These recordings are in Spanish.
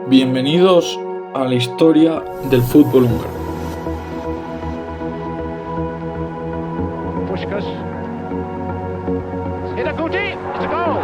Bienvenidos a la historia del fútbol húngaro. Puskás. Hiraguti, it's a goal.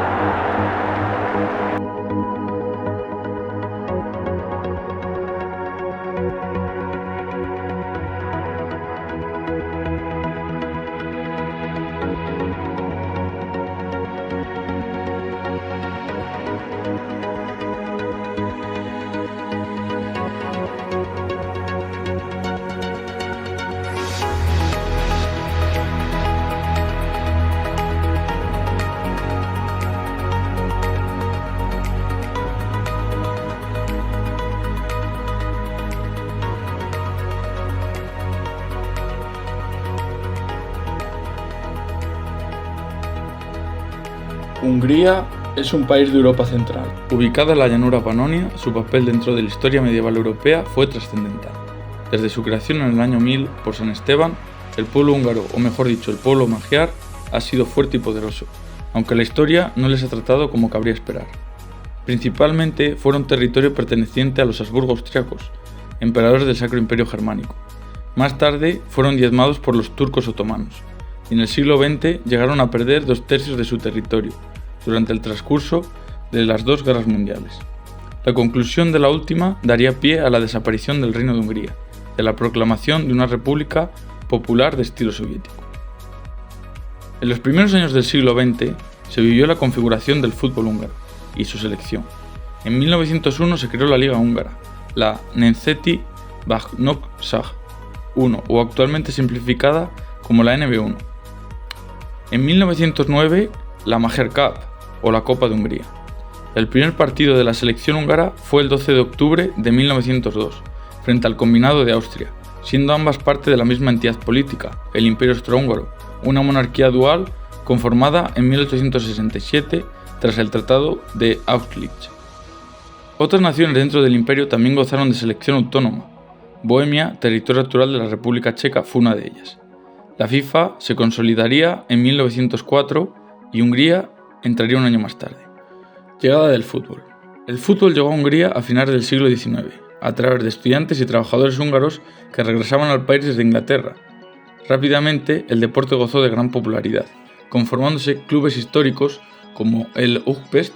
Hungría es un país de Europa Central. Ubicada en la llanura Panonia, su papel dentro de la historia medieval europea fue trascendental. Desde su creación en el año 1000 por San Esteban, el pueblo húngaro, o mejor dicho, el pueblo magiar, ha sido fuerte y poderoso, aunque la historia no les ha tratado como cabría esperar. Principalmente fueron territorio perteneciente a los Habsburgo austriacos, emperadores del Sacro Imperio Germánico. Más tarde fueron diezmados por los turcos otomanos, y en el siglo XX llegaron a perder 2/3 de su territorio, durante el transcurso de las dos guerras mundiales. La conclusión de la última daría pie a la desaparición del Reino de Hungría y a la proclamación de una república popular de estilo soviético. En los primeros años del siglo XX se vivió la configuración del fútbol húngaro y su selección. En 1901 se creó la Liga Húngara, la Nemzeti Bajnokság 1, o actualmente simplificada como la NB1. En 1909 la Magyar Cup, o la Copa de Hungría. El primer partido de la selección húngara fue el 12 de octubre de 1902, frente al combinado de Austria, siendo ambas parte de la misma entidad política, el Imperio Austrohúngaro, una monarquía dual conformada en 1867 tras el Tratado de Austerlitz. Otras naciones dentro del imperio también gozaron de selección autónoma. Bohemia, territorio actual de la República Checa, fue una de ellas. La FIFA se consolidaría en 1904 y Hungría entraría un año más tarde. Llegada del fútbol. El fútbol llegó a Hungría a finales del siglo XIX, a través de estudiantes y trabajadores húngaros que regresaban al país desde Inglaterra. Rápidamente, el deporte gozó de gran popularidad, conformándose clubes históricos como el Újpest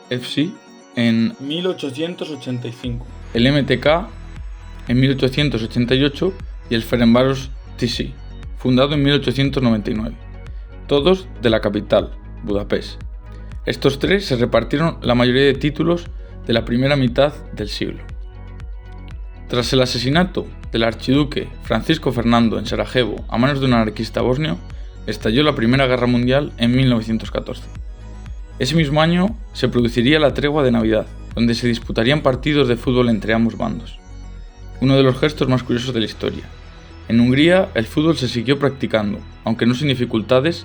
FC en 1885, el MTK en 1888 y el Ferencváros TC, fundado en 1899, todos de la capital, Budapest. Estos tres se repartieron la mayoría de títulos de la primera mitad del siglo. Tras el asesinato del archiduque Francisco Fernando en Sarajevo a manos de un anarquista bosnio, estalló la Primera Guerra Mundial en 1914. Ese mismo año se produciría la tregua de Navidad, donde se disputarían partidos de fútbol entre ambos bandos. Uno de los gestos más curiosos de la historia. En Hungría el fútbol se siguió practicando, aunque no sin dificultades.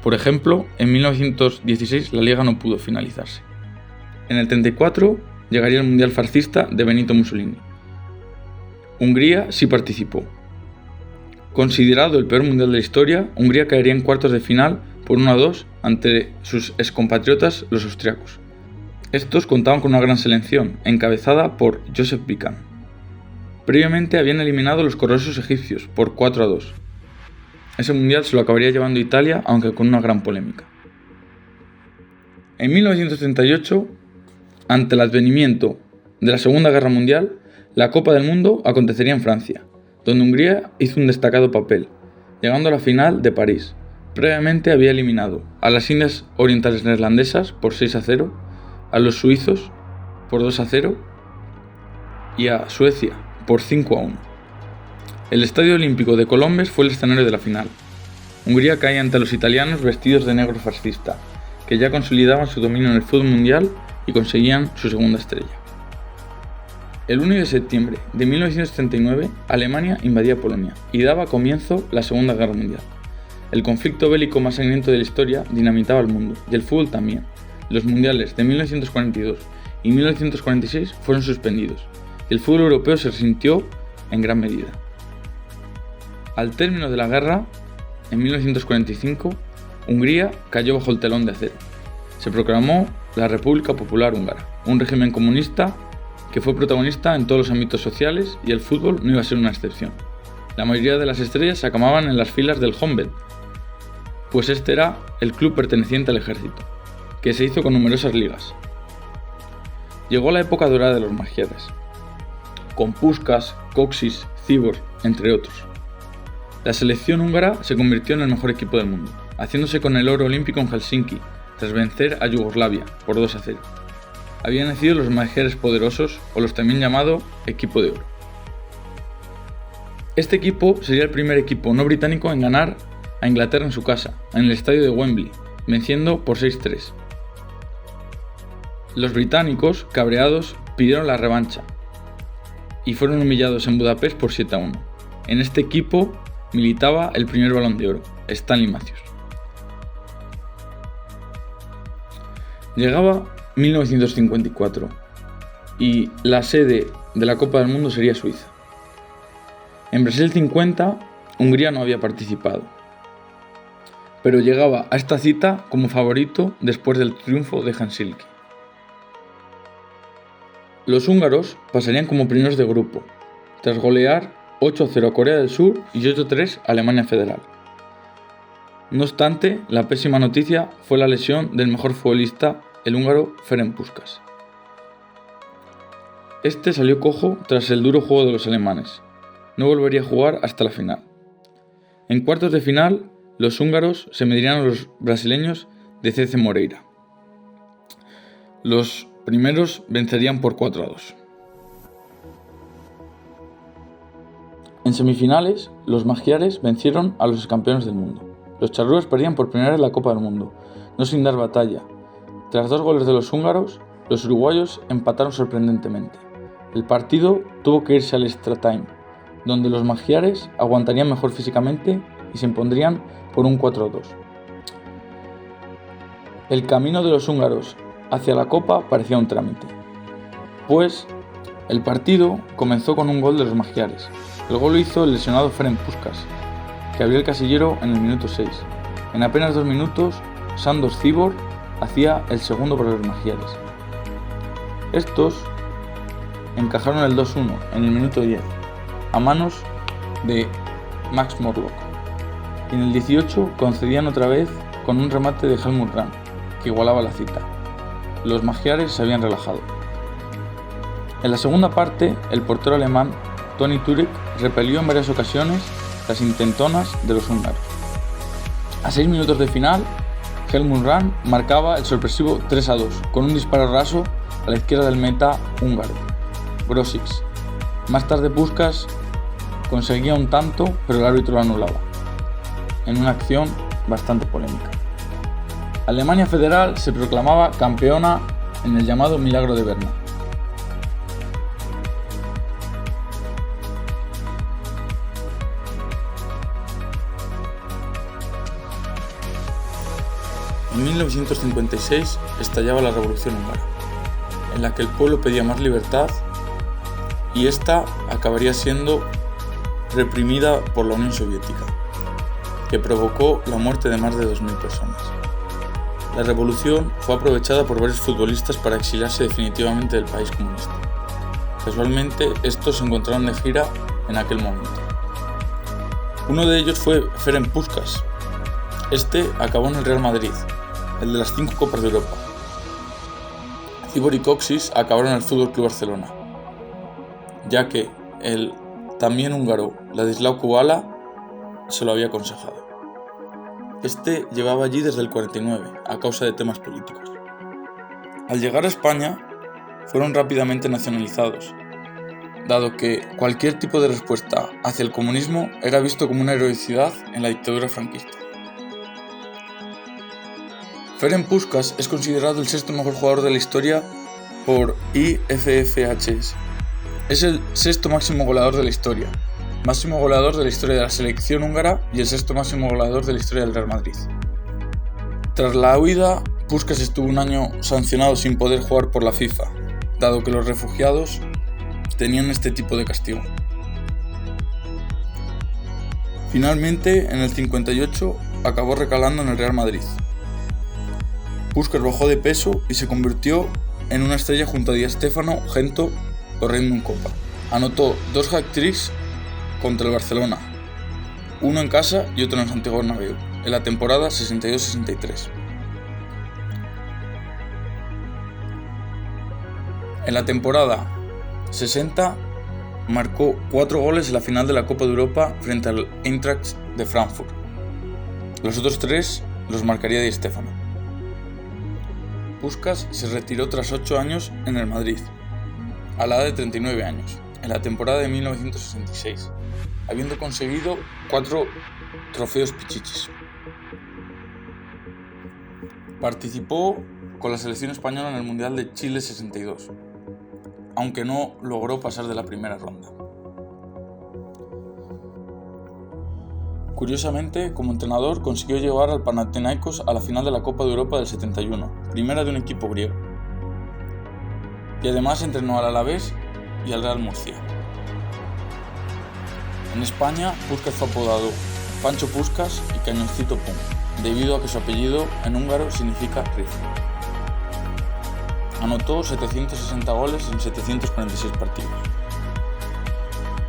Por ejemplo, en 1916 la liga no pudo finalizarse. En el 34 llegaría el Mundial fascista de Benito Mussolini. Hungría sí participó. Considerado el peor mundial de la historia, Hungría caería en cuartos de final por 1-2 ante sus excompatriotas los austriacos. Estos contaban con una gran selección, encabezada por Joseph Bican. Previamente habían eliminado a los corazosos egipcios por 4-2. Ese mundial se lo acabaría llevando Italia, aunque con una gran polémica. En 1938, ante el advenimiento de la Segunda Guerra Mundial, la Copa del Mundo acontecería en Francia, donde Hungría hizo un destacado papel, llegando a la final de París. Previamente había eliminado a las Indias Orientales Neerlandesas por 6-0, a los suizos por 2-0 y a Suecia por 5-1. El Estadio Olímpico de Colombes fue el escenario de la final. Hungría caía ante los italianos vestidos de negro fascista, que ya consolidaban su dominio en el fútbol mundial y conseguían su segunda estrella. El 1 de septiembre de 1939, Alemania invadía Polonia y daba comienzo la Segunda Guerra Mundial. El conflicto bélico más sangriento de la historia dinamitaba el mundo, y el fútbol también. Los mundiales de 1942 y 1946 fueron suspendidos, y el fútbol europeo se resintió en gran medida. Al término de la guerra, en 1945, Hungría cayó bajo el telón de acero. Se proclamó la República Popular Húngara, un régimen comunista que fue protagonista en todos los ámbitos sociales y el fútbol no iba a ser una excepción. La mayoría de las estrellas se acababan en las filas del Honved, pues este era el club perteneciente al ejército, que se hizo con numerosas ligas. Llegó la época dorada de los Magyares, con Puskás, Kocsis, Cibor, entre otros. La selección húngara se convirtió en el mejor equipo del mundo, haciéndose con el oro olímpico en Helsinki, tras vencer a Yugoslavia por 2-0. Habían nacido los Magyares poderosos, o los también llamado Equipo de Oro. Este equipo sería el primer equipo no británico en ganar a Inglaterra en su casa, en el estadio de Wembley, venciendo por 6-3. Los británicos, cabreados, pidieron la revancha y fueron humillados en Budapest por 7-1. En este equipo militaba el primer Balón de Oro, Stanley Matthews. Llegaba 1954 y la sede de la Copa del Mundo sería Suiza. En Brasil 50, Hungría no había participado, pero llegaba a esta cita como favorito después del triunfo de Helsinki. Los húngaros pasarían como primeros de grupo, tras golear 8-0 a Corea del Sur y 8-3 a Alemania Federal. No obstante, la pésima noticia fue la lesión del mejor futbolista, el húngaro Ferenc Puskás. Este salió cojo tras el duro juego de los alemanes. No volvería a jugar hasta la final. En cuartos de final, los húngaros se medirían a los brasileños de CC Moreira. Los primeros vencerían por 4-2. En semifinales, los Magyares vencieron a los campeones del mundo. Los charrúas perdían por primera vez la Copa del Mundo, no sin dar batalla. Tras 2 goles de los húngaros, los uruguayos empataron sorprendentemente. El partido tuvo que irse al extra time, donde los Magyares aguantarían mejor físicamente y se impondrían por un 4-2. El camino de los húngaros hacia la Copa parecía un trámite, pues el partido comenzó con un gol de los Magyares. El gol lo hizo el lesionado Ferenc Puskás, que abrió el casillero en el minuto 6. En apenas 2 minutos, Sándor Cibor hacía el segundo para los Magyares. Estos encajaron el 2-1 en el minuto 10, a manos de Max Morlock, y en el 18 concedían otra vez con un remate de Helmut Rahn, que igualaba la cita. Los Magyares se habían relajado. En la segunda parte, el portero alemán Toni Turek repelió en varias ocasiones las intentonas de los húngaros. A 6 minutos de final, Helmut Rahn marcaba el sorpresivo 3-2 con un disparo raso a la izquierda del meta húngaro, Grosics. Más tarde Puskás conseguía un tanto, pero el árbitro lo anulaba, en una acción bastante polémica. Alemania Federal se proclamaba campeona en el llamado Milagro de Berna. En 1956 estallaba la Revolución Húngara, en la que el pueblo pedía más libertad y esta acabaría siendo reprimida por la Unión Soviética, que provocó la muerte de más de 2.000 personas. La revolución fue aprovechada por varios futbolistas para exiliarse definitivamente del país comunista. Casualmente, estos se encontraron de gira en aquel momento. Uno de ellos fue Ferenc Puskás. Este acabó en el Real Madrid, el de las 5 Copas de Europa. Cibor y Kocsis acabaron en el FC Barcelona, ya que el también húngaro Ladislau Kubala se lo había aconsejado. Este llevaba allí desde el 49, a causa de temas políticos. Al llegar a España, fueron rápidamente nacionalizados, dado que cualquier tipo de respuesta hacia el comunismo era visto como una heroicidad en la dictadura franquista. Ferenc Puskás es considerado el 6º mejor jugador de la historia por IFFHS. Es el 6º máximo goleador de la historia, máximo goleador de la historia de la selección húngara y el 6º máximo goleador de la historia del Real Madrid. Tras la huida, Puskás estuvo un año sancionado sin poder jugar por la FIFA, dado que los refugiados tenían este tipo de castigo. Finalmente, en el 58, acabó recalando en el Real Madrid. Puskás bajó de peso y se convirtió en una estrella junto a Di Stéfano, Gento corriendo en Copa. Anotó 2 hat-tricks contra el Barcelona, uno en casa y otro en Santiago Bernabéu, en la temporada 62-63. En la temporada 60 marcó 4 goles en la final de la Copa de Europa frente al Eintracht de Frankfurt. Los otros 3 los marcaría Di Stéfano. Puskás se retiró tras 8 años en el Madrid, a la edad de 39 años, en la temporada de 1966, habiendo conseguido 4 trofeos Pichichis. Participó con la selección española en el Mundial de Chile 62, aunque no logró pasar de la primera ronda. Curiosamente, como entrenador consiguió llevar al Panathinaikos a la final de la Copa de Europa del 71, primera de un equipo griego. Y además entrenó al Alavés y al Real Murcia. En España, Puskás fue apodado Pancho Puskás y Cañoncito Pum, debido a que su apellido en húngaro significa rifle. Anotó 760 goles en 746 partidos.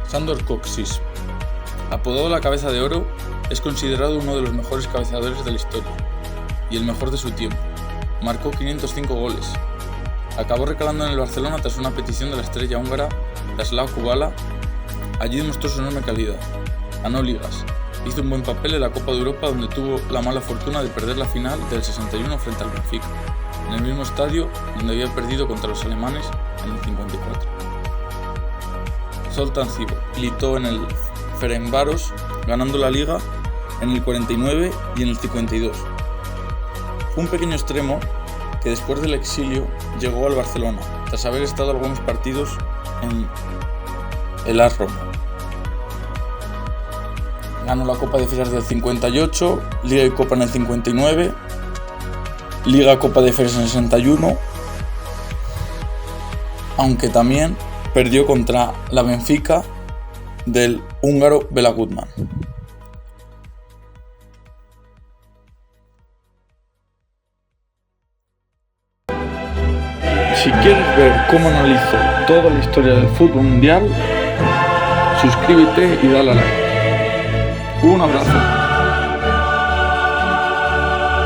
Sándor Kocsis, apodado la Cabeza de Oro, es considerado uno de los mejores cabeceadores de la historia y el mejor de su tiempo. Marcó 505 goles. Acabó recalando en el Barcelona tras una petición de la estrella húngara Laszlo Kubala. Allí demostró su enorme calidad. Ganó ligas. Hizo un buen papel en la Copa de Europa, donde tuvo la mala fortuna de perder la final del 61 frente al Benfica, en el mismo estadio donde había perdido contra los alemanes en el 54. Zoltán Cibor militó en el Ferencváros, ganando la Liga en el 49 y en el 52. Fue un pequeño extremo que después del exilio llegó al Barcelona, tras haber estado algunos partidos en el AS Roma. Ganó la Copa de Ferias del 58, Liga y Copa en el 59, Liga Copa de Ferias en el 61, aunque también perdió contra la Benfica del húngaro Bela Gutmann. Si quieres ver cómo analizo toda la historia del fútbol mundial, suscríbete y dale a like. Un abrazo.